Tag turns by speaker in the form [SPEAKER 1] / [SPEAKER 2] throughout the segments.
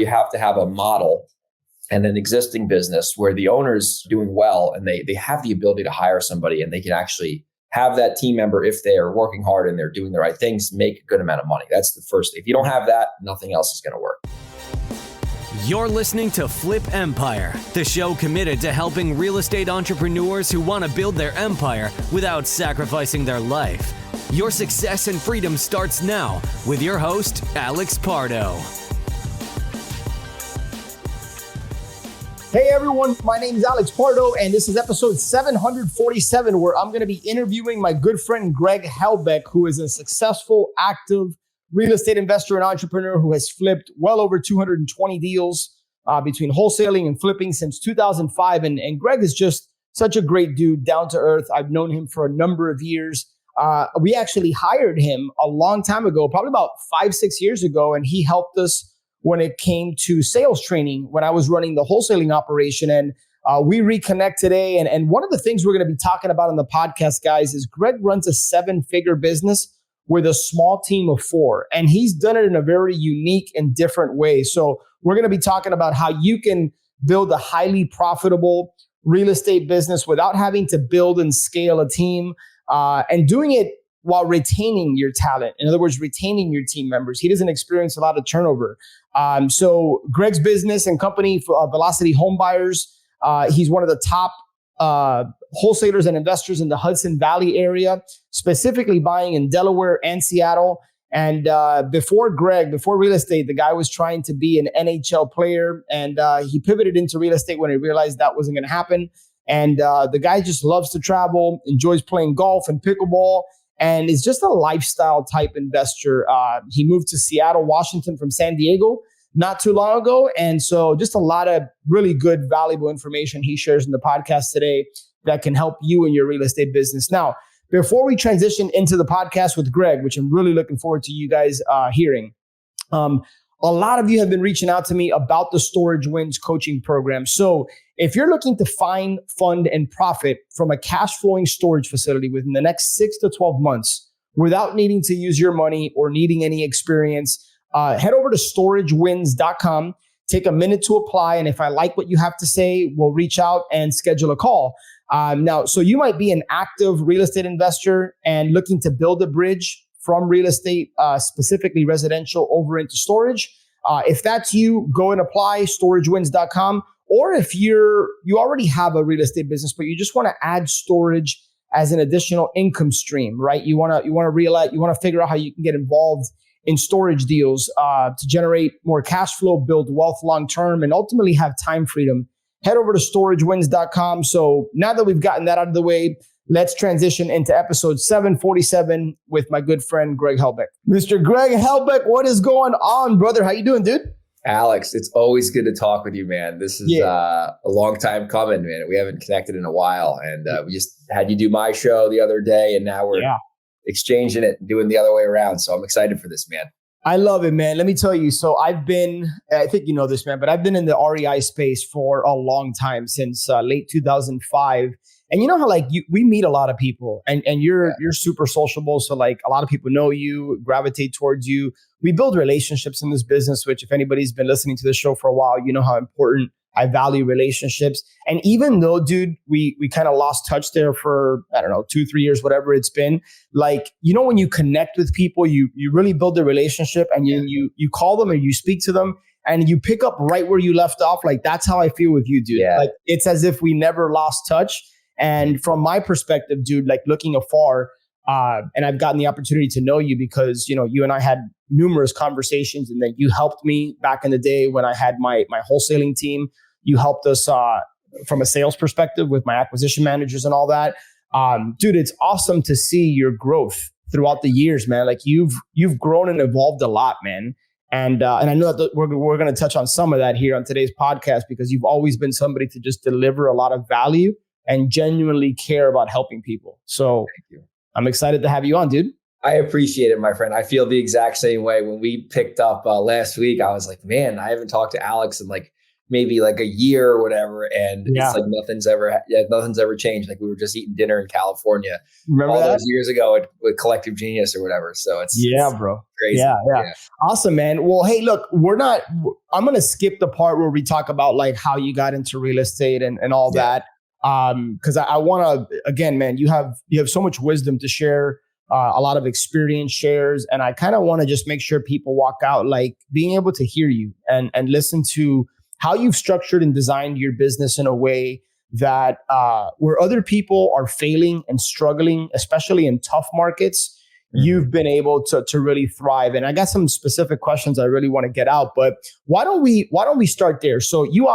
[SPEAKER 1] You have to have a model and an existing business where the owner's doing well and they have the ability to hire somebody and they can actually have that team member, if they are working hard and they're doing the right things, make a good amount of money. That's the first. If you don't have that, nothing else is going to work.
[SPEAKER 2] You're listening to Flip Empire, the show committed to helping real estate entrepreneurs who want to build their empire without sacrificing their life. Your success and freedom starts now with your host, Alex Pardo.
[SPEAKER 3] Hey everyone, my name is Alex Pardo, and this is episode 747, where I'm going to be interviewing my good friend Greg Helbeck, who is a successful, active real estate investor and entrepreneur who has flipped well over 220 deals between wholesaling and flipping since 2005. And Greg is just such a great dude, down to earth. I've known him for a number of years. We actually hired him a long time ago, probably about 5-6 years ago, and he helped us when it came to sales training when I was running the wholesaling operation. And we reconnect today. And one of the things we're going to be talking about on the podcast, guys, is Greg runs a 7-figure business with a small team of 4. And he's done it in a very unique and different way. So we're going to be talking about how you can build a highly profitable real estate business without having to build and scale a team, and doing it while retaining your talent. In other words, retaining your team members. He doesn't experience a lot of turnover. So Greg's business and company, Velocity Home Buyers, he's one of the top wholesalers and investors in the Hudson Valley area, specifically buying in Delaware and Seattle. And before real estate, the guy was trying to be an NHL player, and he pivoted into real estate when he realized that wasn't going to happen. And the guy just loves to travel, enjoys playing golf and pickleball, and is just a lifestyle type investor. He moved to Seattle, Washington from San Diego not too long ago. And so just a lot of really good, valuable information he shares in the podcast today that can help you in your real estate business. Now, before we transition into the podcast with Greg, which I'm really looking forward to you guys hearing, a lot of you have been reaching out to me about the Storage Wins coaching program. So if you're looking to find, fund, and profit from a cash flowing storage facility within the next 6 to 12 months without needing to use your money or needing any experience, head over to storagewins.com, take a minute to apply. And if I like what you have to say, we'll reach out and schedule a call. Now, so you might be an active real estate investor and looking to build a bridge from real estate, specifically residential, over into storage. If that's you, go and apply, storagewins.com. Or if you already have a real estate business, but you just want to add storage as an additional income stream, right? You want to figure out how you can get involved in storage deals to generate more cash flow, build wealth long-term, and ultimately have time freedom. Head over to storagewins.com. So now that we've gotten that out of the way, let's transition into episode 747 with my good friend, Greg Helbeck. Mr. Greg Helbeck, what is going on, brother? How you doing, dude?
[SPEAKER 1] Alex, it's always good to talk with you, man. This is a long time coming, man. We haven't connected in a while. And we just had you do my show the other day, and now we're exchanging it and doing the other way around. So I'm excited for this, man.
[SPEAKER 3] I love it, man. Let me tell you. So I think you know this, man, but I've been in the REI space for a long time, since late 2005. And you know how we meet a lot of people, and you're super sociable. So like a lot of people know you, gravitate towards you. We build relationships in this business, which if anybody's been listening to the show for a while, you know how important I value relationships. And even though, dude, we kind of lost touch there for, I don't know, 2-3 years, whatever it's been. Like, you know, when you connect with people, you really build a relationship, and you call them and you speak to them and you pick up right where you left off. Like, that's how I feel with you, dude. Yeah. Like, it's as if we never lost touch. And from my perspective, dude, like looking afar, and I've gotten the opportunity to know you because, you know, you and I had numerous conversations, and then you helped me back in the day when I had my wholesaling team. You helped us from a sales perspective with my acquisition managers and all that. Dude, it's awesome to see your growth throughout the years, man. Like you've grown and evolved a lot, man. And I know that we're going to touch on some of that here on today's podcast, because you've always been somebody to just deliver a lot of value and genuinely care about helping people. So I'm excited to have you on, dude.
[SPEAKER 1] I appreciate it, my friend. I feel the exact same way. When we picked up last week, I was like, man, I haven't talked to Alex in like maybe like a year or whatever, and
[SPEAKER 3] Yeah.
[SPEAKER 1] it's like nothing's ever changed. Like we were just eating dinner in California
[SPEAKER 3] Remember
[SPEAKER 1] all
[SPEAKER 3] that?
[SPEAKER 1] those years ago with Collective Genius or whatever. So it's
[SPEAKER 3] Bro.
[SPEAKER 1] crazy.
[SPEAKER 3] Yeah. Awesome, man. Well, hey, look, I'm going to skip the part where we talk about like how you got into real estate and all that. Cause I want to, again, man, you have so much wisdom to share, a lot of experience shares. And I kind of want to just make sure people walk out, like being able to hear you and listen to how you've structured and designed your business in a way that, where other people are failing and struggling, especially in tough markets, you've been able to really thrive. And I got some specific questions I really want to get out, but why don't we start there? So you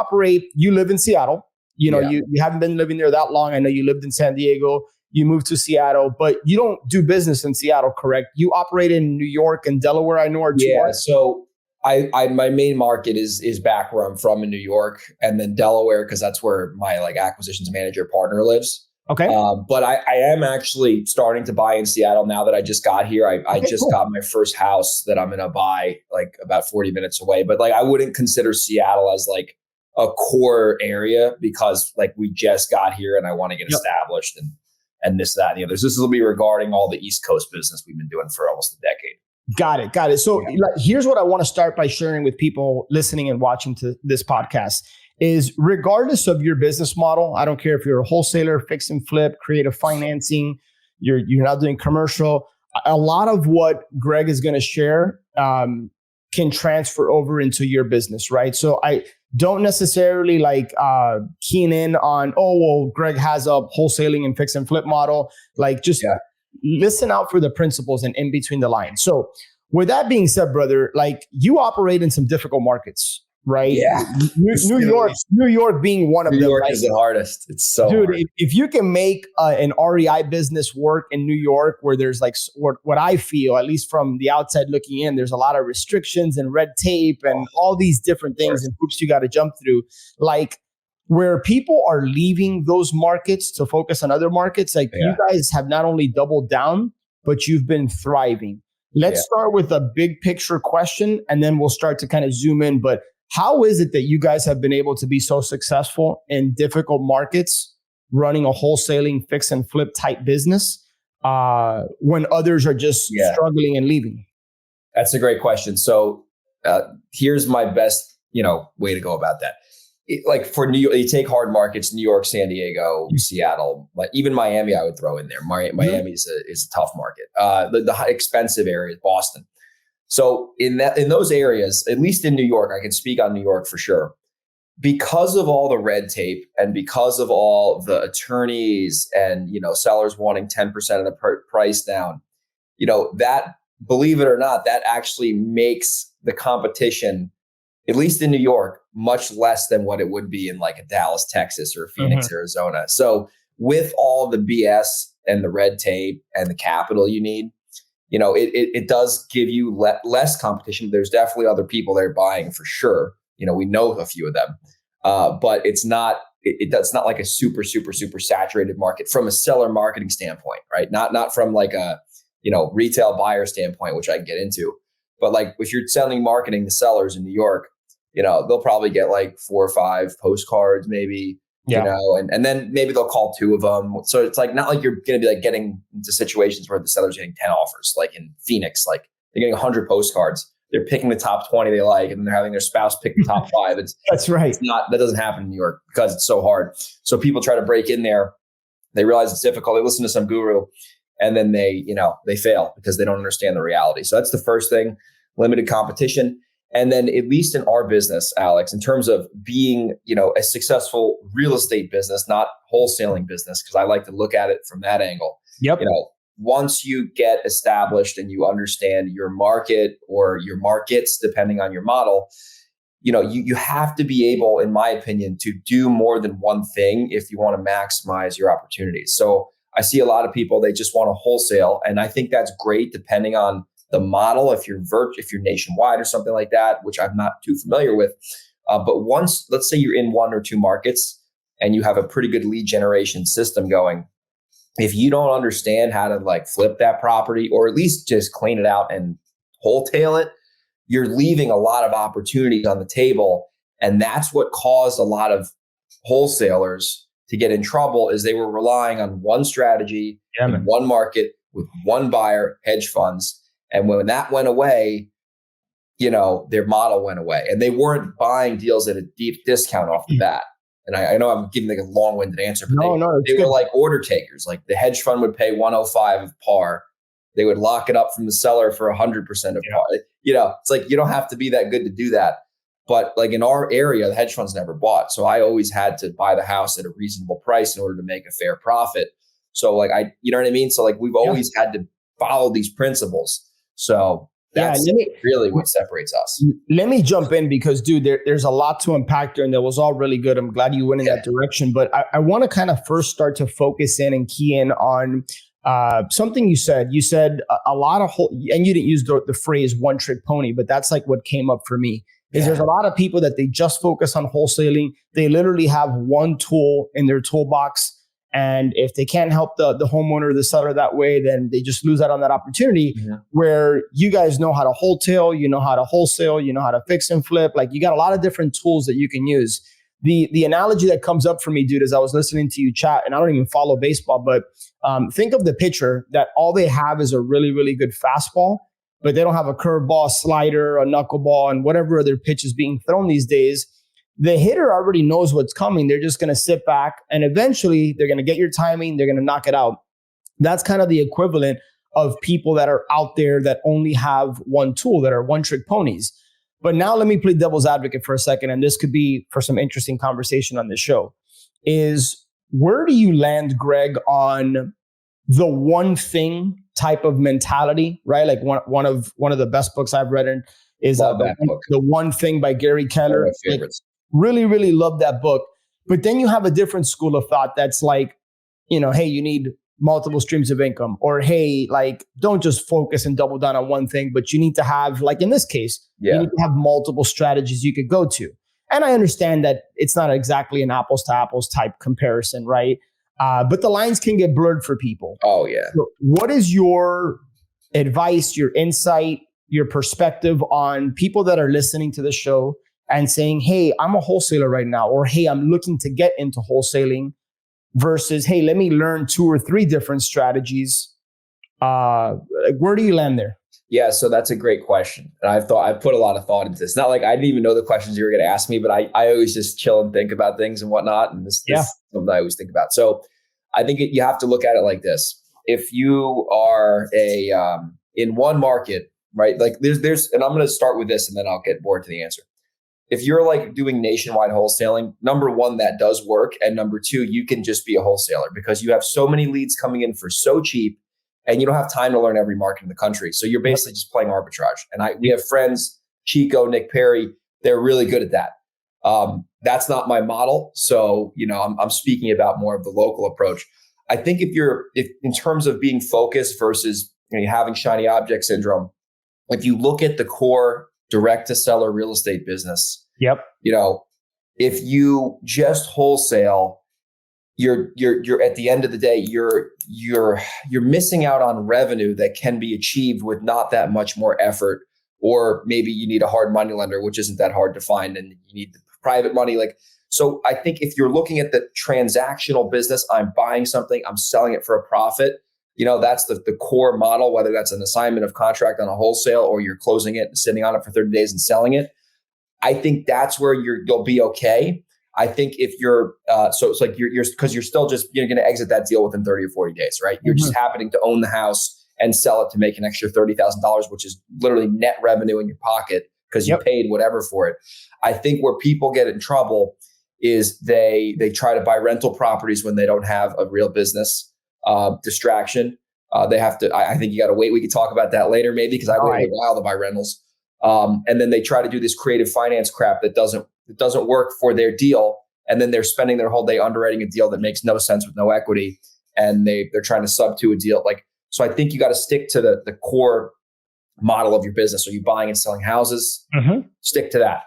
[SPEAKER 3] live in Seattle, you haven't been living there that long. I know you lived in San Diego, you moved to Seattle, but you don't do business in Seattle, correct? You operate in New York and Delaware, I know are two markets.
[SPEAKER 1] So I my main market is back where I'm from in New York, and then Delaware, because that's where my like acquisitions manager partner lives.
[SPEAKER 3] Okay.
[SPEAKER 1] But I am actually starting to buy in Seattle now that I just got here. I just got my first house that I'm going to buy like about 40 minutes away. But like I wouldn't consider Seattle as like a core area because like we just got here and I want to get established and this, that, and the other. So this will be regarding all the East Coast business we've been doing for almost a decade.
[SPEAKER 3] Got it. So here's what I want to start by sharing with people listening and watching to this podcast is regardless of your business model, I don't care if you're a wholesaler, fix and flip, creative financing, you're not doing commercial. A lot of what Greg is going to share can transfer over into your business, right? So I don't necessarily like keen in on, Greg has a wholesaling and fix and flip model. Like just listen out for the principles and in between the lines. So with that being said, brother, like you operate in some difficult markets, right?
[SPEAKER 1] Yeah.
[SPEAKER 3] New York being one of them.
[SPEAKER 1] New York
[SPEAKER 3] right?
[SPEAKER 1] is the hardest. It's so hard.
[SPEAKER 3] If you can make an REI business work in New York, where there's like what I feel, at least from the outside looking in, there's a lot of restrictions and red tape and all these different things and hoops you got to jump through. Like where people are leaving those markets to focus on other markets, like you guys have not only doubled down, but you've been thriving. Let's start with a big picture question, and then we'll start to kind of zoom in. But how is it that you guys have been able to be so successful in difficult markets, running a wholesaling fix and flip type business when others are just struggling and leaving?
[SPEAKER 1] That's a great question. So here's my best, way to go about that. Like for New York, you take hard markets, New York, San Diego, Seattle, but even Miami, I would throw in there. Miami is a tough market. The expensive area is Boston. So in those areas, at least in New York, I can speak on New York for sure. Because of all the red tape and because of all the attorneys and, sellers wanting 10% of the price down, that, believe it or not, that actually makes the competition, at least in New York, much less than what it would be in like a Dallas, Texas or Phoenix, Arizona. So with all the BS and the red tape and the capital you need, it does give you less competition. There's definitely other people there buying for sure. We know a few of them, but it's not like a super, super, super saturated market from a seller marketing standpoint, right? Not from like a, retail buyer standpoint, which I can get into, but like if you're selling marketing to sellers in New York, they'll probably get like 4 or 5 postcards, maybe, and then maybe they'll call 2 of them. So it's like, not like you're going to be like getting into situations where the seller's getting 10 offers, like in Phoenix, like they're getting 100 postcards. They're picking the top 20 they like, and then they're having their spouse pick the top 5.
[SPEAKER 3] That's right.
[SPEAKER 1] That doesn't happen in New York because it's so hard. So people try to break in there. They realize it's difficult. They listen to some guru and then they fail because they don't understand the reality. So that's the first thing, limited competition. And then at least in our business, Alex, in terms of being, a successful real estate business, not wholesaling business, because I like to look at it from that angle.
[SPEAKER 3] Yep.
[SPEAKER 1] Once you get established and you understand your market or your markets, depending on your model, you have to be able, in my opinion, to do more than one thing if you want to maximize your opportunities. So I see a lot of people, they just want to wholesale. And I think that's great depending on the model, if you're nationwide or something like that, which I'm not too familiar with. But once, let's say you're in 1 or 2 markets and you have a pretty good lead generation system going, if you don't understand how to like flip that property or at least just clean it out and wholesale it, you're leaving a lot of opportunities on the table. And that's what caused a lot of wholesalers to get in trouble, is they were relying on one strategy in one market with one buyer, hedge funds. And when that went away, their model went away, and they weren't buying deals at a deep discount off the bat. And I know I'm giving like a long-winded answer, but they were like order takers. Like the hedge fund would pay 105 of par. They would lock it up from the seller for 100% of par. It's like, you don't have to be that good to do that. But like in our area, the hedge funds never bought. So I always had to buy the house at a reasonable price in order to make a fair profit. So like you know what I mean? So like we've always had to follow these principles. So that's really what separates us.
[SPEAKER 3] Let me jump in because, dude, there's a lot to unpack there, and that was all really good. I'm glad you went in that direction. But I want to kind of first start to focus in and key in on something you said. You said a lot of and you didn't use the phrase one trick pony, but that's like what came up for me. Is there's a lot of people that they just focus on wholesaling. They literally have one tool in their toolbox. And if they can't help the homeowner or the seller that way, then they just lose out on that opportunity where you guys know how to wholesale, you know how to wholesale, you know how to fix and flip. Like you got a lot of different tools that you can use. The analogy that comes up for me, dude, as I was listening to you chat, and I don't even follow baseball, but think of the pitcher that all they have is a really, really good fastball, but they don't have a curveball, slider, a knuckleball, and whatever other pitch is being thrown these days. The hitter already knows what's coming. They're just going to sit back, and eventually they're going to get your timing. They're going to knock it out. That's kind of the equivalent of people that are out there that only have one tool, that are one-trick ponies. But now let me play devil's advocate for a second, and this could be for some interesting conversation on this show, is where do you land, Greg, on the one thing type of mentality, right? Like one of the best books I've read is the One Thing by Gary Keller. Really, really love that book. But then you have a different school of thought that's like, hey, you need multiple streams of income, or hey, like don't just focus and double down on one thing, but you need to have, like in this case, you need to have multiple strategies you could go to. And I understand that it's not exactly an apples to apples type comparison, right? But the lines can get blurred for people.
[SPEAKER 1] Oh, yeah.
[SPEAKER 3] So what is your advice, your insight, your perspective on people that are listening to the show and saying, hey, I'm a wholesaler right now, or hey, I'm looking to get into wholesaling, versus, hey, let me learn 2 or 3 different strategies. Where do you land there?
[SPEAKER 1] Yeah, so that's a great question. And I put a lot of thought into this. Not like I didn't even know the questions you were going to ask me, but I always just chill and think about things and whatnot. And this is something I always think about. So I think you have to look at it like this. If you are in one market, right? Like there's, and I'm going to start with this and then I'll get more to the answer. If you're like doing nationwide wholesaling, number one, that does work. And number two, you can just be a wholesaler because you have so many leads coming in for so cheap and you don't have time to learn every market in the country. So you're basically just playing arbitrage. And we have friends, Chico, Nick Perry, they're really good at that. That's not my model. So, I'm speaking about more of the local approach. I think if in terms of being focused versus having shiny object syndrome, if you look at the core direct to seller real estate business, if you just wholesale, you're at the end of the day, you're missing out on revenue that can be achieved with not that much more effort. Or maybe you need a hard money lender, which isn't that hard to find, and you need the private money. So I think if you're looking at the transactional business, I'm buying something, I'm selling it for a profit. That's the core model, whether that's an assignment of contract on a wholesale or you're closing it and sitting on it for 30 days and selling it. I think that's where you'll be okay. I think if you're, so it's like you're because you're still just, going to exit that deal within 30 or 40 days, right? You're just happening to own the house and sell it to make an extra $30,000, which is literally net revenue in your pocket because you paid whatever for it. I think where people get in trouble is they try to buy rental properties when they don't have a real business. Distraction. They have to, I think you got to wait. We can talk about that later, maybe, because I waited a while to buy rentals. And then they try to do this creative finance crap that doesn't work for their deal. And then they're spending their whole day underwriting a deal that makes no sense with no equity. And they're trying to sub to a deal. So I think you got to stick to the core model of your business. Are you buying and selling houses? Stick to that.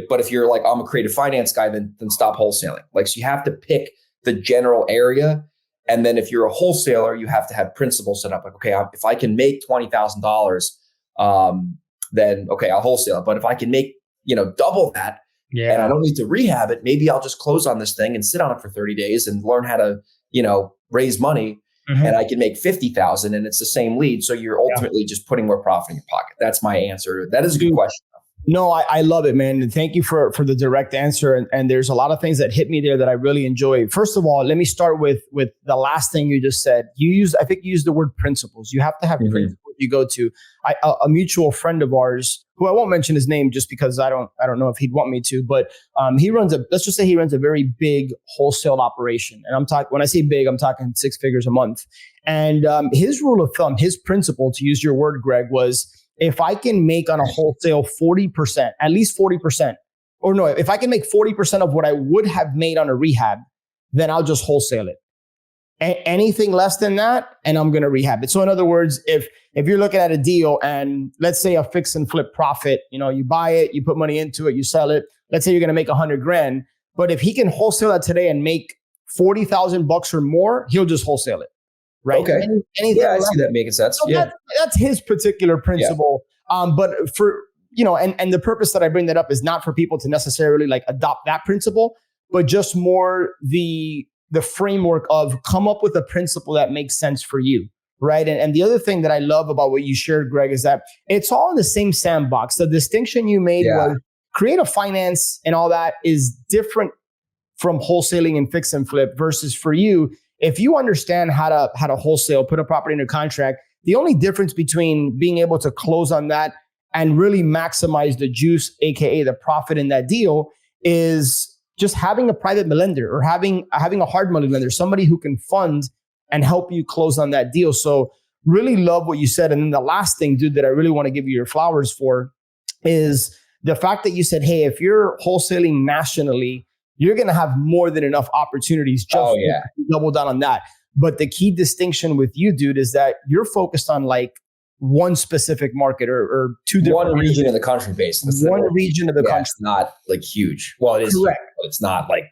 [SPEAKER 1] But if you're like, I'm a creative finance guy, then stop wholesaling. So you have to pick the general area. And then if you're a wholesaler, you have to have principles set up. Like, okay, if I can make $20,000, then okay, I'll wholesale. But if I can make, double that,
[SPEAKER 3] Yeah.
[SPEAKER 1] and I don't need to rehab it. Maybe I'll just close on this thing and sit on it for 30 days and learn how to, raise money. And I can make 50,000 and it's the same lead. So you're ultimately just putting more profit in your pocket. That's my answer. That is a good question.
[SPEAKER 3] No, I love it, man. And thank you for the direct answer. And there's a lot of things that hit me there that I really enjoy. First of all, let me start with the last thing you just said. I think you used the word principles. You have to have principles you go to. A mutual friend of ours, who I won't mention his name just because I don't know if he'd want me to, but let's just say he runs a very big wholesale operation. And when I say big, I'm talking 6 figures a month. And his rule of thumb, his principle, to use your word, Greg, was, if I can make on a wholesale 40%, at least 40%, or no, if I can make 40% of what I would have made on a rehab, then I'll just wholesale it. Anything less than that, and I'm going to rehab it. So in other words, if you're looking at a deal and let's say a fix and flip profit, you buy it, you put money into it, you sell it. Let's say you're going to make $100,000, but if he can wholesale that today and make $40,000 or more, he'll just wholesale it. Right.
[SPEAKER 1] Okay. I see that making sense.
[SPEAKER 3] So that's his particular principle. Yeah. But for, and the purpose that I bring that up is not for people to necessarily like adopt that principle, but just more the framework of come up with a principle that makes sense for you. Right. And the other thing that I love about what you shared, Greg, is that it's all in the same sandbox. The distinction you made was creative finance and all that is different from wholesaling and fix and flip versus for you. If you understand how to wholesale, put a property under contract, the only difference between being able to close on that and really maximize the juice, aka the profit in that deal, is just having a private lender or having a hard money lender, somebody who can fund and help you close on that deal. So really love what you said. And then the last thing, dude, that I really want to give you your flowers for is the fact that you said, hey, if you're wholesaling nationally, you're going to have more than enough opportunities just to double down on that. But the key distinction with you, dude, is that you're focused on like one specific market or two different
[SPEAKER 1] one region of the country, basically.
[SPEAKER 3] One region of the country.
[SPEAKER 1] It's not like huge. Well, it is, correct, but it's not like,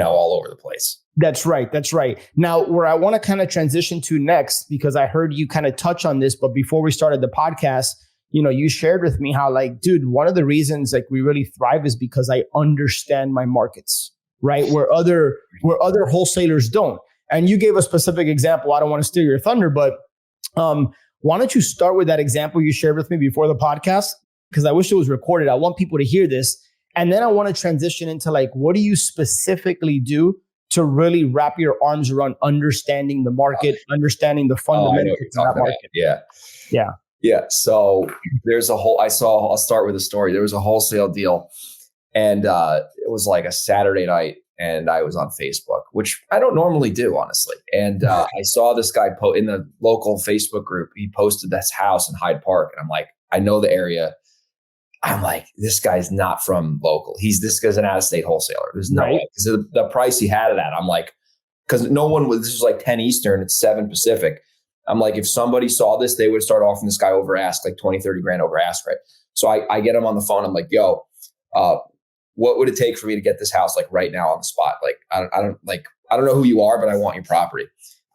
[SPEAKER 1] all over the place.
[SPEAKER 3] That's right. That's right. Now, where I want to kind of transition to next, because I heard you kind of touch on this, but before we started the podcast, you shared with me how like, dude, one of the reasons like we really thrive is because I understand my markets, right? Where other wholesalers don't. And you gave a specific example. I don't want to steal your thunder, but why don't you start with that example you shared with me before the podcast? Because I wish it was recorded. I want people to hear this. And then I want to transition into like, what do you specifically do to really wrap your arms around understanding the market, understanding the fundamentals of that market?
[SPEAKER 1] Yeah. So I'll start with a story. There was a wholesale deal and it was like a Saturday night and I was on Facebook, which I don't normally do, honestly. And I saw this guy in the local Facebook group. He posted this house in Hyde Park. And I'm like, I know the area. I'm like, this guy's not from local. This guy's an out-of-state wholesaler. There's no way. Because the price he had it at, I'm like, because this was like 10 Eastern, it's 7 Pacific. I'm like, if somebody saw this, they would start offering this guy over ask, like 20, 30 grand over ask, right? So I get him on the phone. I'm like, yo, what would it take for me to get this house like right now on the spot? Like, I don't know who you are, but I want your property.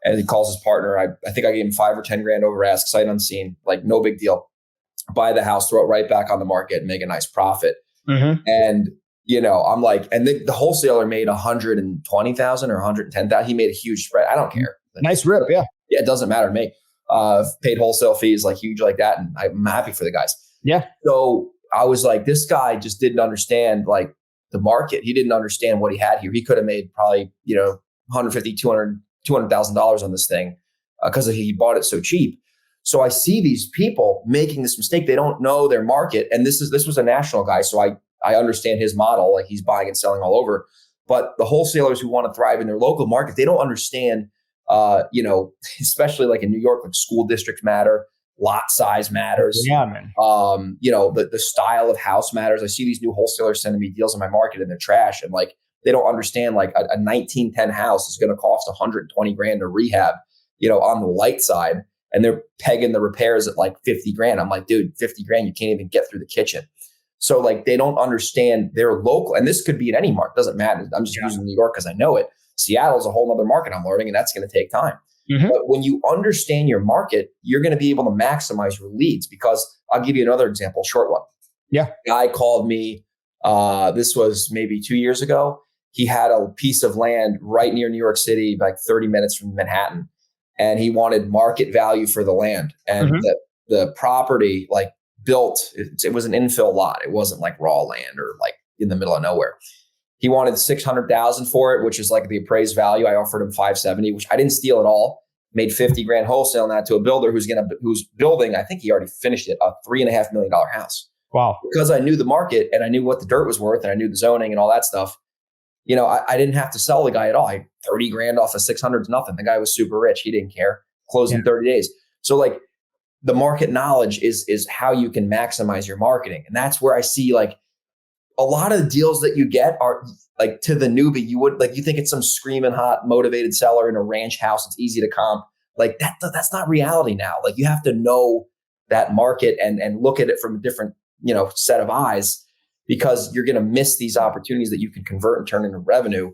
[SPEAKER 1] And he calls his partner. I think I gave him 5 or 10 grand over ask, sight unseen, like no big deal. Buy the house, throw it right back on the market and make a nice profit. Mm-hmm. And, I'm like, and the wholesaler made 120,000 or 110,000. He made a huge spread. I don't care.
[SPEAKER 3] Nice rip. Yeah.
[SPEAKER 1] Yeah. It doesn't matter to me. Paid wholesale fees like huge like that. And I'm happy for the guys.
[SPEAKER 3] Yeah.
[SPEAKER 1] So I was like, this guy just didn't understand like the market. He didn't understand what he had here. He could have made probably, $150,000, $200,000 on this thing because he bought it so cheap. So I see these people making this mistake. They don't know their market. And this was a national guy. So I understand his model, like he's buying and selling all over. But the wholesalers who want to thrive in their local market, they don't understand, especially like in New York, like school districts matter, lot size matters.
[SPEAKER 3] Yeah, man.
[SPEAKER 1] The style of house matters. I see these new wholesalers sending me deals in my market and they're trash. And like, they don't understand like a 1910 house is going to cost 120 grand to rehab, on the light side. And they're pegging the repairs at like 50 grand. I'm like, dude, 50 grand, you can't even get through the kitchen. So like, they don't understand their local, and this could be in any market, doesn't matter. I'm just using New York because I know it. Seattle's a whole other market I'm learning, and that's going to take time. Mm-hmm. But when you understand your market, you're going to be able to maximize your leads, because I'll give you another example, short one.
[SPEAKER 3] Yeah.
[SPEAKER 1] Guy called me This was maybe 2 years ago. He had a piece of land right near New York City, like 30 minutes from Manhattan, and he wanted market value for the land. And the property, like, built, it was an infill lot. It wasn't like raw land or like in the middle of nowhere. He wanted $600,000 for it, which is like the appraised value. I offered him $570,000, which I didn't steal at all. Made $50,000 wholesale on that to a builder who's building, I think he already finished it, a $3.5 million house.
[SPEAKER 3] Wow.
[SPEAKER 1] Because I knew the market and I knew what the dirt was worth and I knew the zoning and all that stuff. I didn't have to sell the guy at all. $30,000 off of 600 is nothing. The guy was super rich. He didn't care. Closed in 30 days. So like, the market knowledge is how you can maximize your marketing. And that's where I see, like, a lot of the deals that you get are like, to the newbie, you think it's some screaming hot motivated seller in a ranch house. It's easy to comp. Like that's not reality now. Like, you have to know that market and look at it from a different, set of eyes, because you're going to miss these opportunities that you can convert and turn into revenue.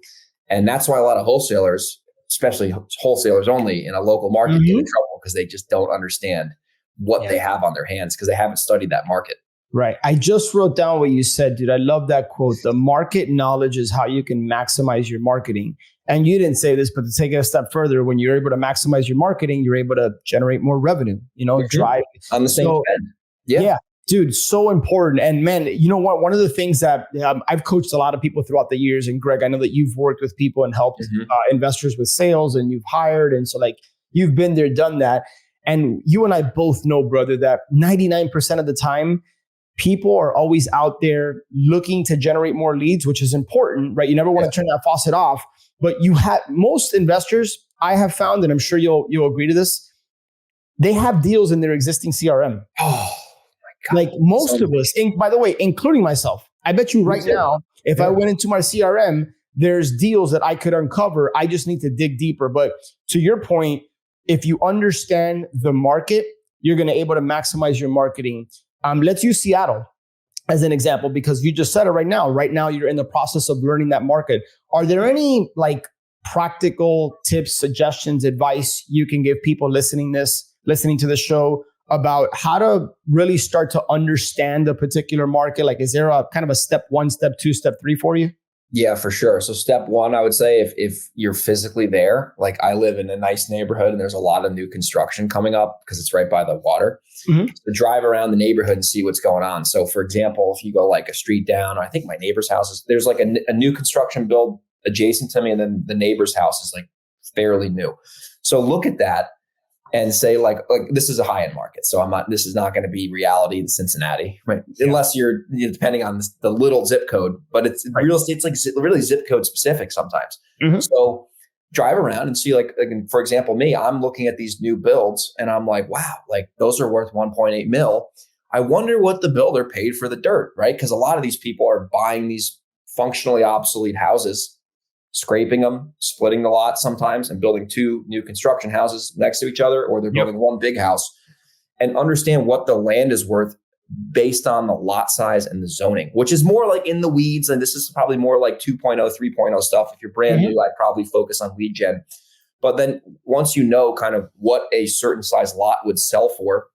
[SPEAKER 1] And that's why a lot of wholesalers, especially wholesalers only in a local market, get in trouble, because they just don't understand what they have on their hands, because they haven't studied that market.
[SPEAKER 3] Right. I just wrote down what you said, dude. I love that quote. The market knowledge is how you can maximize your marketing. And you didn't say this, but to take it a step further, when you're able to maximize your marketing, you're able to generate more revenue, drive
[SPEAKER 1] on the same end.
[SPEAKER 3] Yeah. Dude, so important. And man, you know what? One of the things that I've coached a lot of people throughout the years, and Greg, I know that you've worked with people and helped investors with sales, and you've hired. And so like, you've been there, done that. And you and I both know, brother, that 99% of the time, people are always out there looking to generate more leads, which is important, right? You never want to turn that faucet off. But most investors I have found, and I'm sure you'll agree to this, they have deals in their existing CRM.
[SPEAKER 1] Oh my God.
[SPEAKER 3] Like most of us, by the way, including myself, I bet you right now, if I went into my CRM, there's deals that I could uncover. I just need to dig deeper. But to your point, if you understand the market, you're going to be able to maximize your marketing. Let's use Seattle as an example, because you just said it right now. Right now, you're in the process of learning that market. Are there any like practical tips, suggestions, advice you can give people listening to the show about how to really start to understand the particular market? Like, is there a kind of a step 1, step 2, step 3 for you?
[SPEAKER 1] Yeah, for sure. So step 1, I would say, if you're physically there, like I live in a nice neighborhood and there's a lot of new construction coming up because it's right by the water. So drive around the neighborhood and see what's going on. So for example, if you go like a street down, I think my neighbor's house there's like a new construction build adjacent to me, and then the neighbor's house is like fairly new. So look at that and say like this is a high-end market. So this is not going to be reality in Cincinnati, right? Yeah. Unless you're depending on the little zip code, but it's real estate. It's like really zip code specific sometimes. So drive around and see like, for example, me, I'm looking at these new builds and I'm like, wow, like those are worth 1.8 mil. I wonder what the builder paid for the dirt, right? Because a lot of these people are buying these functionally obsolete houses, scraping them, splitting the lot sometimes, and building 2 new construction houses next to each other, or they're building one big house, and understand what the land is worth based on the lot size and the zoning, which is more like in the weeds. And this is probably more like 2.0, 3.0 stuff. If you're brand new, I'd probably focus on lead gen. But then once you know kind of what a certain size lot would sell for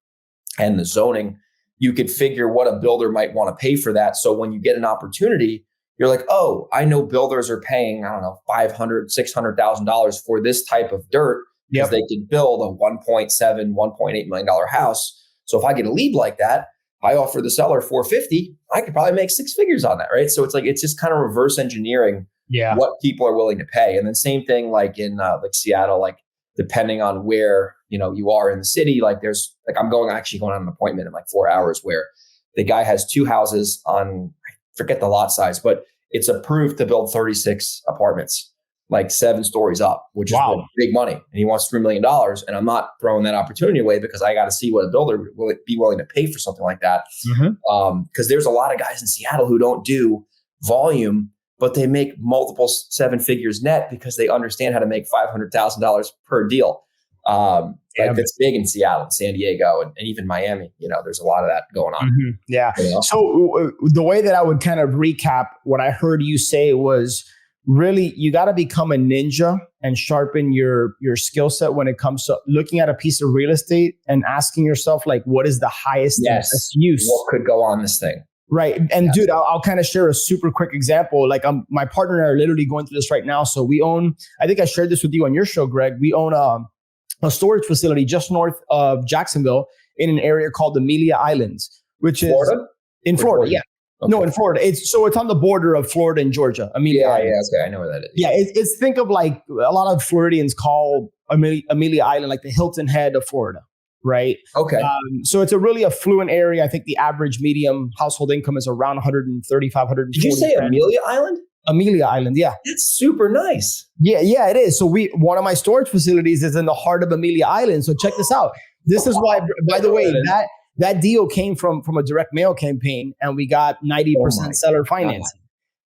[SPEAKER 1] and the zoning, you could figure what a builder might want to pay for that. So when you get an opportunity, you're like, oh, I know builders are paying, I don't know, $500,000, $600,000 for this type of dirt because they can build a $1.7, $1.8 million house. So if I get a lead like that, I offer the seller $450,000, I could probably make 6 figures on that, right? So it's like, it's just kind of reverse engineering what people are willing to pay. And then same thing like in like Seattle, like depending on where, you are in the city, like there's like, I'm actually going on an appointment in like 4 hours where the guy has 2 houses on, I forget the lot size, but it's approved to build 36 apartments, like 7 stories up, which is big money. And he wants $3 million. And I'm not throwing that opportunity away because I got to see what a builder will be willing to pay for something like that. Because there's a lot of guys in Seattle who don't do volume, but they make multiple 7 figures net because they understand how to make $500,000 per deal. That's big in Seattle and San Diego and even Miami. There's a lot of that going on.
[SPEAKER 3] So the way that I would kind of recap what I heard you say was really, you got to become a ninja and sharpen your skill set when it comes to looking at a piece of real estate and asking yourself, like, what is the highest and best use?
[SPEAKER 1] What could go on this thing?
[SPEAKER 3] Right. And dude, I'll kind of share a super quick example. Like my partner and I are literally going through this right now. So we own, I think I shared this with you on your show, Greg. We own a storage facility just north of Jacksonville in an area called the Amelia Islands, which is in Florida. Yeah. Okay. No, in Florida. It's on the border of Florida and Georgia. Amelia Islands.
[SPEAKER 1] Okay. I know where that is.
[SPEAKER 3] Yeah. It's think of like a lot of Floridians call Amelia Island like the Hilton Head of Florida. Right.
[SPEAKER 1] Okay.
[SPEAKER 3] So it's a really affluent area. I think the average medium household income is around 135, 140.
[SPEAKER 1] Did you say Amelia Island?
[SPEAKER 3] Amelia Island. Yeah.
[SPEAKER 1] That's super nice.
[SPEAKER 3] Yeah, it is. So one of my storage facilities is in the heart of Amelia Island. So check this out. This is why, by the way, that deal came from a direct mail campaign, and we got 90% seller financing.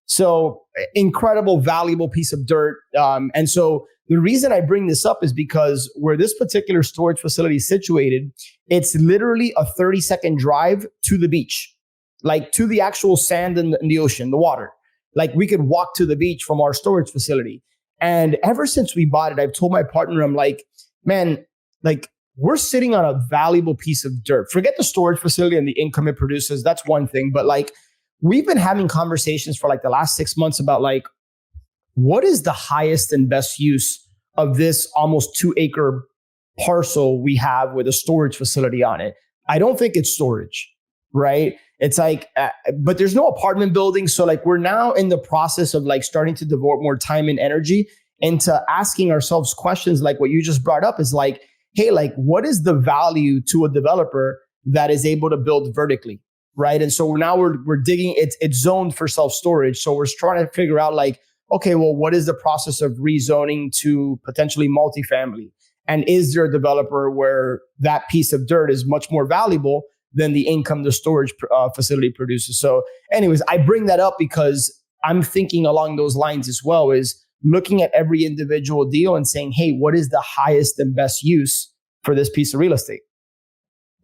[SPEAKER 3] So incredible, valuable piece of dirt. And so the reason I bring this up is because where this particular storage facility is situated, it's literally a 30-second drive to the beach, like to the actual sand in the ocean, the water. Like we could walk to the beach from our storage facility. And ever since we bought it, I've told my partner, I'm like, man, like we're sitting on a valuable piece of dirt. Forget the storage facility and the income it produces. That's one thing. But like we've been having conversations for like the last 6 months about like, what is the highest and best use of this almost 2-acre parcel we have with a storage facility on it? I don't think it's storage, right? It's like, but there's no apartment building. So like we're now in the process of like starting to devote more time and energy into asking ourselves questions like what you just brought up is like, hey, like what is the value to a developer that is able to build vertically, right? And so now we're digging, it's zoned for self-storage. So we're trying to figure out like, okay, well, what is the process of rezoning to potentially multifamily? And is there a developer where that piece of dirt is much more valuable than the income the storage facility produces? So anyways, I bring that up because I'm thinking along those lines as well, is looking at every individual deal and saying, hey, what is the highest and best use for this piece of real estate?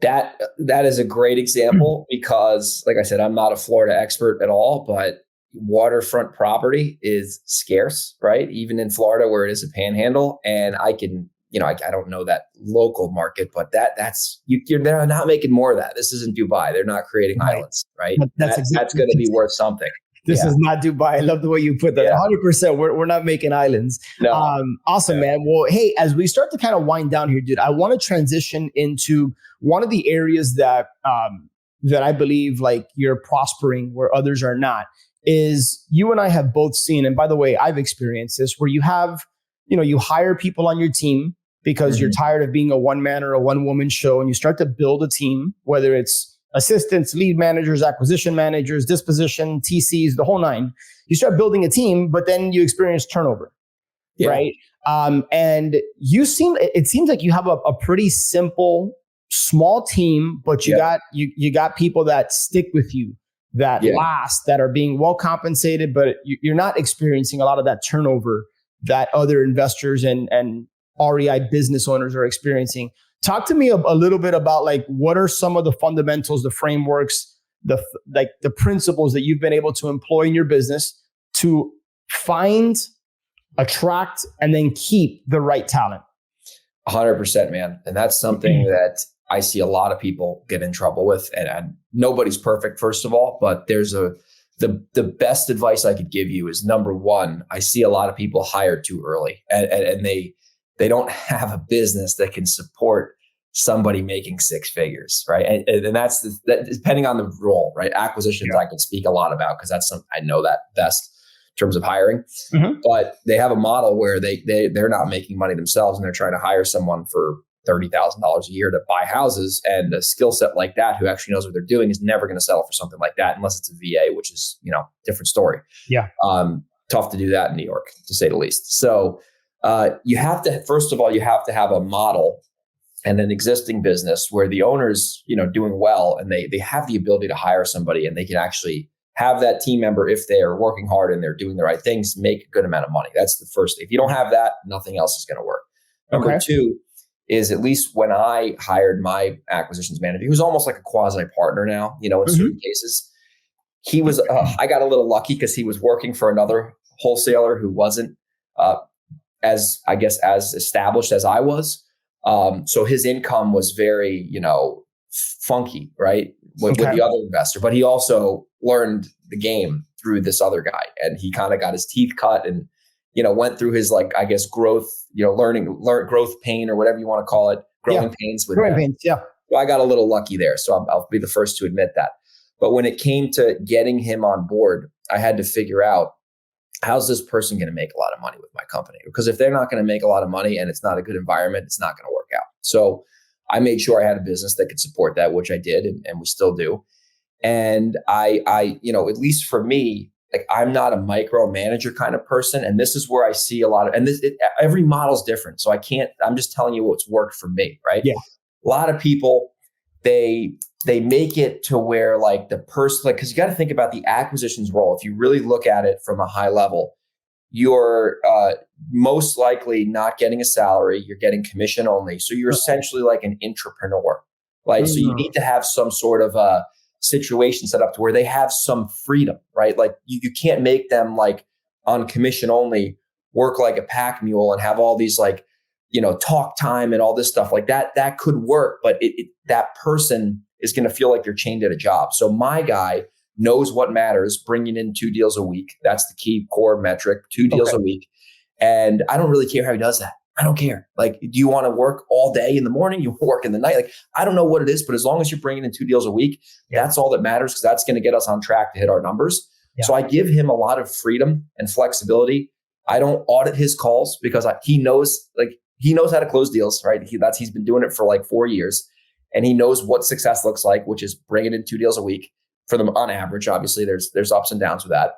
[SPEAKER 1] That is a great example because, like I said, I'm not a Florida expert at all, but waterfront property is scarce, right? Even in Florida where it is a panhandle. And I can, I don't know that local market, but they're not making more of that. This isn't Dubai. They're not creating islands, right? That's going to be worth something.
[SPEAKER 3] This is not Dubai. I love the way you put that. 100%. We're not making islands.
[SPEAKER 1] No.
[SPEAKER 3] Awesome, man. Well, hey, as we start to kind of wind down here, dude, I want to transition into one of the areas that I believe like you're prospering where others are not. Is you and I have both seen, and by the way, I've experienced this, where you have, you hire people on your team because you're tired of being a one-man or a one-woman show, and you start to build a team, whether it's assistants, lead managers, acquisition managers, disposition, TCs, the whole nine. You start building a team, but then you experience turnover, right? And it seems like you have a pretty simple, small team, but you got people that stick with you, that last, that are being well compensated, but you're not experiencing a lot of that turnover that other investors and REI business owners are experiencing. Talk to me a little bit about like, what are some of the fundamentals, the frameworks, the principles that you've been able to employ in your business to find, attract, and then keep the right talent?
[SPEAKER 1] 100%, man. And that's something that I see a lot of people get in trouble with, and nobody's perfect, first of all, but there's the best advice I could give you is, number one, I see a lot of people hired too early, and they don't have a business that can support somebody making 6 figures, right? And that's depending on the role, right? Acquisitions I can speak a lot about because that's I know that best in terms of hiring, but they have a model where they're not making money themselves and they're trying to hire someone for $30,000 a year to buy houses, and a skill set like that who actually knows what they're doing is never going to settle for something like that unless it's a VA, which is, different story.
[SPEAKER 3] Yeah.
[SPEAKER 1] Tough to do that in New York, to say the least. So you have to, first of all, you have to have a model and an existing business where the owner's, doing well, and they have the ability to hire somebody and they can actually have that team member, if they are working hard and they're doing the right things, make a good amount of money. That's the first thing. If you don't have that, nothing else is going to work. Number two is, at least when I hired my acquisitions manager, he was almost like a quasi partner now, in certain cases. He was, I got a little lucky because he was working for another wholesaler who wasn't as established as I was. So his income was very, funky, right? with the other investor, but he also learned the game through this other guy, and he kind of got his teeth cut and, went through his, like, I guess, growth, growth pain or whatever you want to call it, growing pains with
[SPEAKER 3] growing pains. Yeah.
[SPEAKER 1] Well, I got a little lucky there. So I'll be the first to admit that. But when it came to getting him on board, I had to figure out, how's this person going to make a lot of money with my company? Because if they're not going to make a lot of money and it's not a good environment, it's not going to work out. So I made sure I had a business that could support that, which I did, and we still do. And I, at least for me, like, I'm not a micromanager kind of person. And this is where I see a lot of, and every model's different. So I'm just telling you what's worked for me, right?
[SPEAKER 3] Yeah.
[SPEAKER 1] A lot of people, they make it to where, like, the person, like, because you got to think about the acquisitions role. If you really look at it from a high level, you're most likely not getting a salary. You're getting commission only. So you're essentially like an entrepreneur, right? So you need to have some sort of a situation set up to where they have some freedom, right? Like, you can't make them, like, on commission only, work like a pack mule and have all these, like, talk time and all this stuff like that. That could work, but that person is going to feel like they're chained at a job. So my guy knows what matters, bringing in 2 deals a week. That's the key core metric, 2 deals a week. And I don't really care how he does that. I don't care. Like, do you want to work all day in the morning? You work in the night? Like, I don't know what it is, but as long as you're bringing in 2 deals a week, that's all that matters, because that's going to get us on track to hit our numbers. Yeah. So I give him a lot of freedom and flexibility. I don't audit his calls because he knows how to close deals, right? He's been doing it for like 4 years, and he knows what success looks like, which is bringing in 2 deals a week for them on average. Obviously, there's ups and downs with that.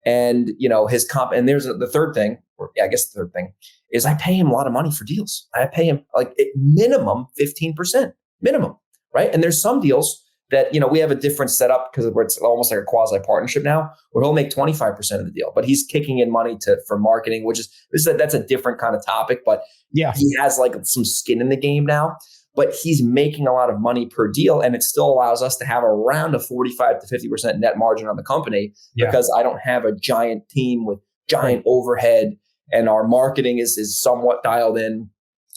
[SPEAKER 1] And, his comp, and there's the third thing, the third thing is I pay him a lot of money for deals. I pay him like at minimum 15% minimum, right? And there's some deals that, we have a different setup because it's almost like a quasi partnership now, where he'll make 25% of the deal, but he's kicking in money for marketing, that's a different kind of topic, but he has like some skin in the game now, but he's making a lot of money per deal. And it still allows us to have around a 45 to 50% net margin on the company because I don't have a giant team with giant overhead, and our marketing is somewhat dialed in,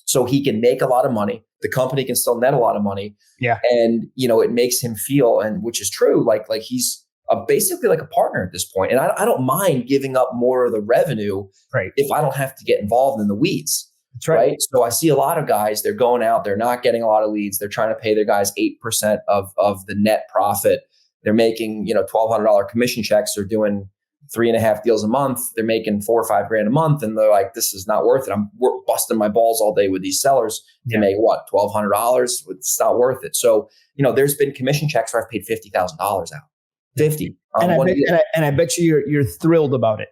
[SPEAKER 1] so he can make a lot of money. The company can still net a lot of money. Yeah. And, it makes him feel, and which is true, like he's basically like a partner at this point. And I don't mind giving up more of the revenue if I don't have to get involved in the weeds. That's right. So I see a lot of guys, they're going out, they're not getting a lot of leads. They're trying to pay their guys 8% of the net profit. They're making, $1,200 commission checks. They're doing 3.5 deals a month. They're making $4 or $5 grand a month. And they're like, this is not worth it. I'm busting my balls all day with these sellers to make what? $1,200. It's not worth it. So, there's been commission checks where I've paid $50,000 out. 50.
[SPEAKER 3] And I bet you're thrilled about it.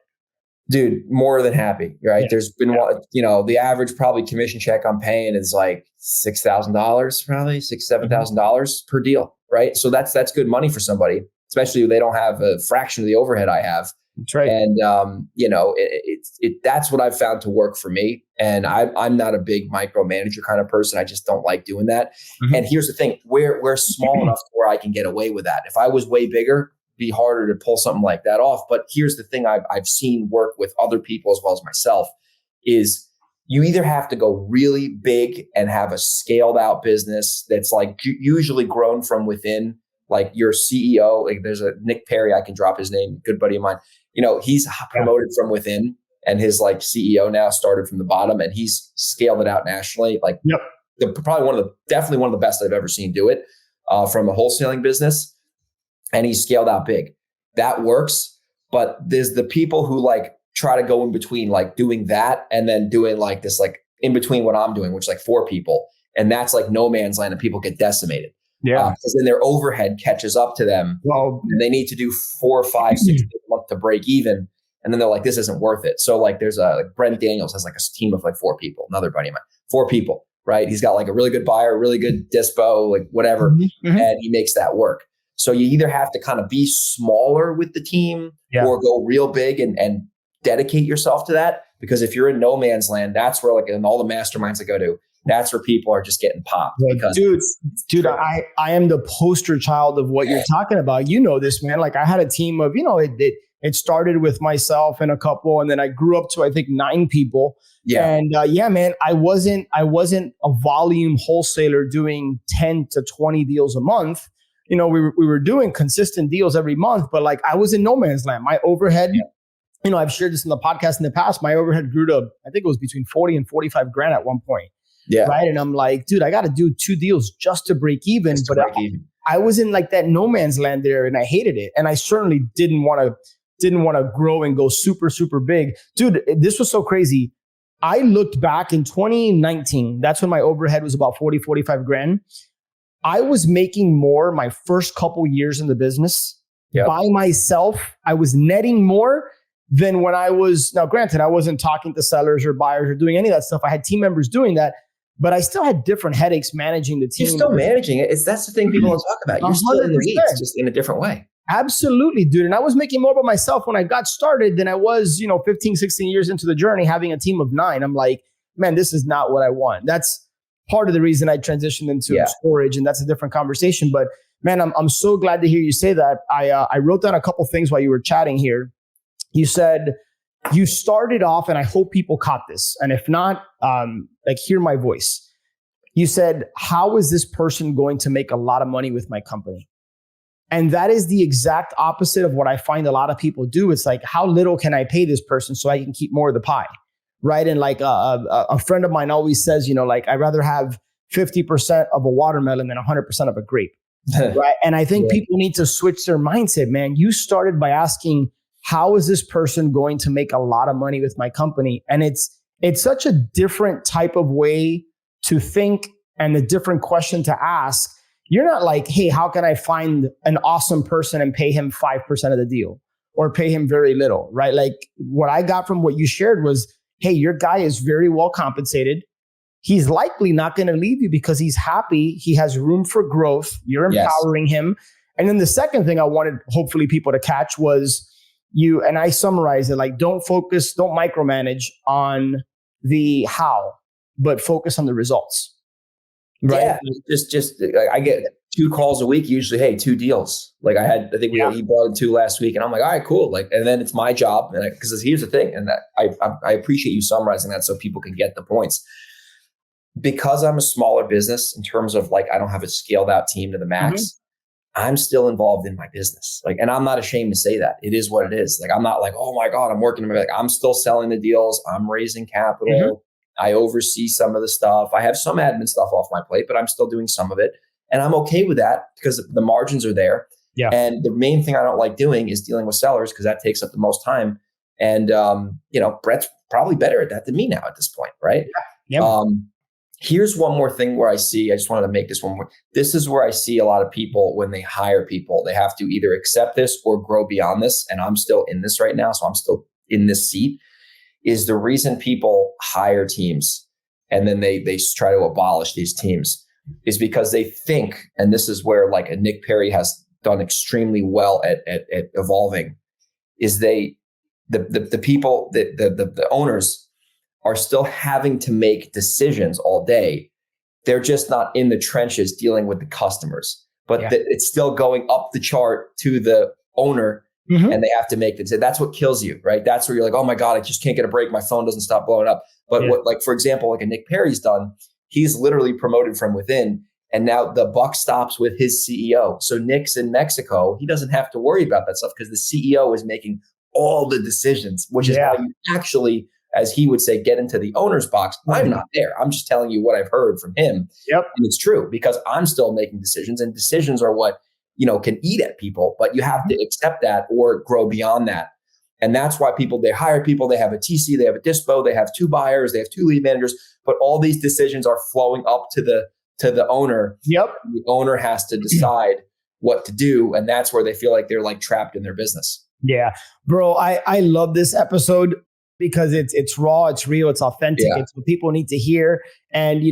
[SPEAKER 1] Dude, more than happy, right? Yeah. There's been one, the average probably commission check I'm paying is like $6,000, probably $7,000 per deal, right? So that's good money for somebody, especially if they don't have a fraction of the overhead I have.
[SPEAKER 3] That's right.
[SPEAKER 1] And that's what I've found to work for me. And I'm not a big micromanager kind of person. I just don't like doing that. Mm-hmm. And here's the thing: we're small enough where I can get away with that. If I was way bigger, it'd be harder to pull something like that off. But here's the thing: I've seen work with other people as well as myself is you either have to go really big and have a scaled out business that's like usually grown from within. Like your CEO, like there's a Nick Perry, I can drop his name, good buddy of mine. He's promoted from within, and his like CEO now started from the bottom, and he's scaled it out nationally. Like definitely one of the best I've ever seen do it from a wholesaling business, and he's scaled out big. That works, but there's the people who like try to go in between, like doing that and then doing like this, like in between what I'm doing, which is like 4 people, and that's like no man's land, and people get decimated. Yeah, because then their overhead catches up to them. Well, and they need to do 4, 5, 6 days a month to break even, and then they're like, "This isn't worth it." So like, there's like Brent Daniels has like a team of like 4 people. Another buddy of mine, 4 people, right? He's got like a really good buyer, really good dispo, like whatever, and he makes that work. So you either have to kind of be smaller with the team, or go real big and dedicate yourself to that. Because if you're in no man's land, that's where like in all the masterminds I go to. That's where people are just getting popped. Because
[SPEAKER 3] dude, I am the poster child of what you're talking about. You know this, man. Like I had a team of, it started with myself and a couple, and then I grew up to, I think, 9 people. Yeah. And man, I wasn't a volume wholesaler doing 10 to 20 deals a month. we were doing consistent deals every month, but like I was in no man's land. My overhead, I've shared this in the podcast in the past. My overhead grew to, I think it was between 40 and 45 grand at one point.
[SPEAKER 1] Yeah.
[SPEAKER 3] Right. And I'm like, dude, I got to do 2 deals just to break even. I was in like that no man's land there and I hated it. And I certainly didn't want to grow and go super, super big. Dude, this was so crazy. I looked back in 2019. That's when my overhead was about 40, 45 grand. I was making more my first couple years in the business by myself. I was netting more than when I was, now granted, I wasn't talking to sellers or buyers or doing any of that stuff. I had team members doing that, but I still had different headaches managing the team.
[SPEAKER 1] You're still managing it. That's the thing people don't talk about. You're 100%. Still in the weeds, just in a different way.
[SPEAKER 3] Absolutely, dude. And I was making more by myself when I got started than I was, 15, 16 years into the journey, having a team of 9. I'm like, man, this is not what I want. That's part of the reason I transitioned into storage, and that's a different conversation. But man, I'm so glad to hear you say that. I wrote down a couple things while you were chatting here. You said you started off, and I hope people caught this, and if not, hear my voice. You said, how is this person going to make a lot of money with my company? And that is the exact opposite of what I find a lot of people do. It's like, how little can I pay this person so I can keep more of the pie? Right. And like a friend of mine always says, I'd rather have 50% of a watermelon than 100% of a grape. Right. And I think people need to switch their mindset, man. You started by asking, how is this person going to make a lot of money with my company? And it's such a different type of way to think and a different question to ask. You're not like, hey, how can I find an awesome person and pay him 5% of the deal or pay him very little, right? Like what I got from what you shared was, hey, your guy is very well compensated. He's likely not going to leave you because he's happy. He has room for growth. You're empowering him. And then the second thing I wanted hopefully people to catch was and I summarized it like, don't micromanage on the how, but focus on the results. Right.
[SPEAKER 1] Yeah, just I get 2 calls a week usually. Hey, 2 deals. Like I think he brought in 2 last week, and I'm like, all right, cool. Like, and then it's my job, and because here's the thing, and that I appreciate you summarizing that so people can get the points. Because I'm a smaller business in terms of like I don't have a scaled out team to the max. I'm still involved in my business. Like, and I'm not ashamed to say that. It is what it is. Like, I'm not like, oh my God, I'm working. Like, I'm still selling the deals. I'm raising capital. I oversee some of the stuff. I have some admin stuff off my plate, but I'm still doing some of it. And I'm okay with that because the margins are there. Yeah. And the main thing I don't like doing is dealing with sellers because that takes up the most time. And, Brett's probably better at that than me now at this point. Right. Yeah. Here's one more thing where I just wanted to make this one more. This is where I see a lot of people when they hire people, they have to either accept this or grow beyond this. And I'm still in this right now. So I'm still in this seat. Is the reason people hire teams and then they try to abolish these teams is because they think, and this is where like a Nick Perry has done extremely well at evolving, is the people, the owners are still having to make decisions all day. They're just not in the trenches dealing with the customers, but it's still going up the chart to the owner. And they have to make the, that's what kills you, right? That's where you're like, oh my God, I just can't get a break. My phone doesn't stop blowing up. But what, like, for example, like a Nick Perry's done, he's literally promoted from within. And now the buck stops with his CEO. So Nick's in Mexico. He doesn't have to worry about that stuff because the CEO is making all the decisions, which is how you actually, as he would say, get into the owner's box. I'm not there. I'm just telling you what I've heard from him. And it's true because I'm still making decisions, and decisions are what can eat at people, but you have to accept that or grow beyond that. And that's why they hire people, they have a TC, they have a dispo, they have 2 buyers, they have 2 lead managers, but all these decisions are flowing up to the owner. The owner has to decide what to do. And that's where they feel like they're like trapped in their business. Yeah,
[SPEAKER 3] bro, I love this episode because it's raw, it's real, it's authentic. It's what people need to hear. And,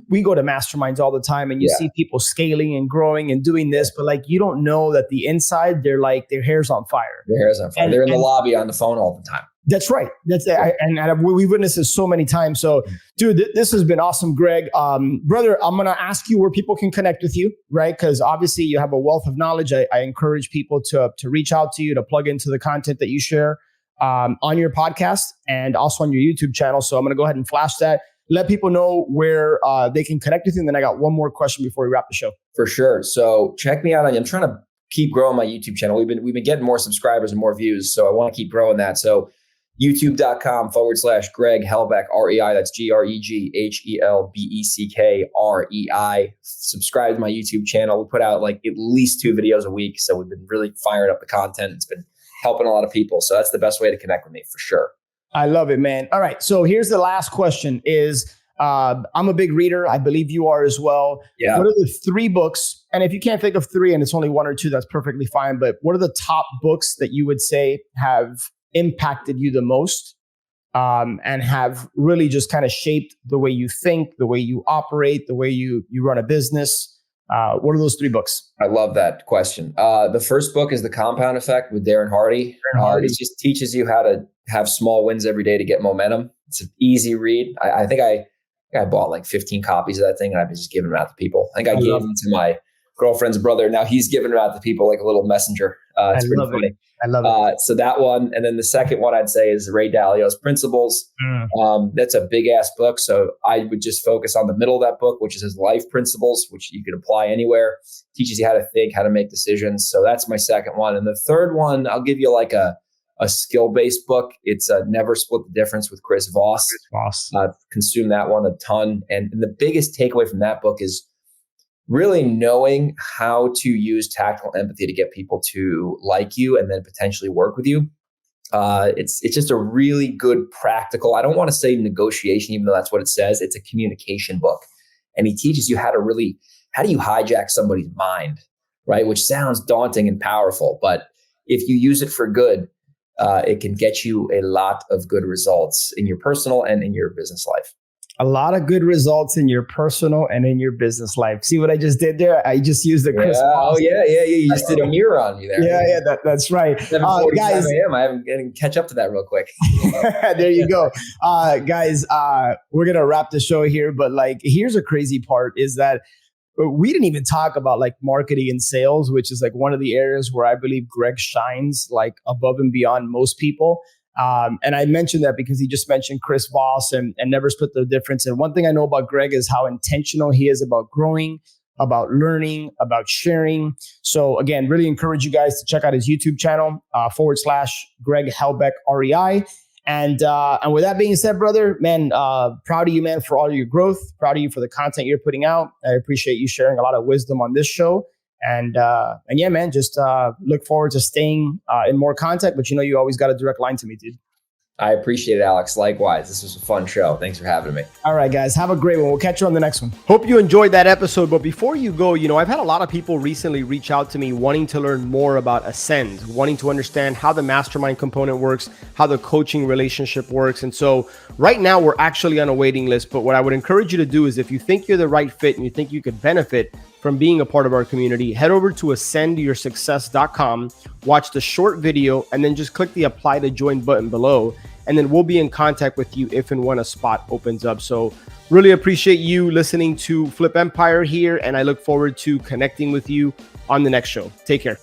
[SPEAKER 3] we go to masterminds all the time and you see people scaling and growing and doing this, but like, you don't know that the inside, they're like, their hair's on fire.
[SPEAKER 1] Their hair's on fire. They're in the lobby on the phone all the time.
[SPEAKER 3] That's right. We witnessed this so many times. So dude, this has been awesome, Greg. Brother, I'm going to ask you where people can connect with you, right? Because obviously you have a wealth of knowledge. I encourage people to reach out to you, to plug into the content that you share on your podcast and also on your YouTube channel. So I'm going to go ahead and flash that. let people know where they can connect with you. And then I got one more question before we wrap the show.
[SPEAKER 1] For sure. So check me out. I'm trying to keep growing my YouTube channel. We've been getting more subscribers and more views. So I want to keep growing that. So youtube.com/Greg Helbeck, REI. That's GregHelbeckrei. Subscribe to my YouTube channel. We put out like at least 2 videos a week. So we've been really firing up the content. It's been helping a lot of people. So that's the best way to connect with me for sure.
[SPEAKER 3] I love it, man. All right. So here's the last question is, I'm a big reader. I believe you are as well.
[SPEAKER 1] Yeah.
[SPEAKER 3] What are the 3 books? And if you can't think of 3 and it's only 1 or 2, that's perfectly fine. But what are the top books that you would say have impacted you the most and have really just kind of shaped the way you think, the way you operate, the way you run a business? What are those 3 books?
[SPEAKER 1] I love that question. The first book is The Compound Effect with Darren Hardy. It just teaches you how to have small wins every day to get momentum. It's an easy read. I think I bought like 15 copies of that thing and I've been just giving them out to people. I think I gave them to my girlfriend's brother. Now he's giving them out to people like a little messenger. It's pretty funny.
[SPEAKER 3] I love it.
[SPEAKER 1] So that one. And then the second one I'd say is Ray Dalio's Principles. That's a big ass book. So I would just focus on the middle of that book, which is his life principles, which you can apply anywhere. Teaches you how to think, how to make decisions. So that's my second one. And the third one, I'll give you like a skill-based book. It's Never Split the Difference with Chris Voss. I've consumed that one a ton. And the biggest takeaway from that book is really knowing how to use tactical empathy to get people to like you and then potentially work with you. It's just a really good practical, I don't want to say negotiation, even though that's what it says. It's a communication book. And he teaches you how do you hijack somebody's mind, right? Which sounds daunting and powerful, but if you use it for good, it can get you a lot of good results in your personal and in your business life.
[SPEAKER 3] A lot of good results in your personal and in your business life. See what I just did there? I just used the Chris.
[SPEAKER 1] Oh yeah. You just did a mirror on me there.
[SPEAKER 3] Yeah, that's right.
[SPEAKER 1] 7:45
[SPEAKER 3] guys,
[SPEAKER 1] a.m. I haven't getting catch up to that real quick.
[SPEAKER 3] There you go. Guys, we're going to wrap the show here, but like, here's a crazy part is that we didn't even talk about like marketing and sales, which is like one of the areas where I believe Greg shines like above and beyond most people. And I mentioned that because he just mentioned Chris Voss and Never Split the Difference. And one thing I know about Greg is how intentional he is about growing, about learning, about sharing. So again, really encourage you guys to check out his YouTube channel, /Greg Helbeck, REI. And with that being said, brother, man, proud of you, man, for all your growth. Proud of you for the content you're putting out. I appreciate you sharing a lot of wisdom on this show. And yeah, man, just look forward to staying in more contact. But you always got a direct line to me, dude.
[SPEAKER 1] I appreciate it, Alex. Likewise. This was a fun show. Thanks for having me.
[SPEAKER 3] All right, guys. Have a great one. We'll catch you on the next one. Hope you enjoyed that episode. But before you go, I've had a lot of people recently reach out to me wanting to learn more about Ascend, wanting to understand how the mastermind component works, how the coaching relationship works. And so right now we're actually on a waiting list. But what I would encourage you to do is if you think you're the right fit and you think you could benefit from being a part of our community, head over to ascendyoursuccess.com, watch the short video, and then just click the apply to join button below. And then we'll be in contact with you if and when a spot opens up. So really appreciate you listening to Flip Empire here. And I look forward to connecting with you on the next show. Take care.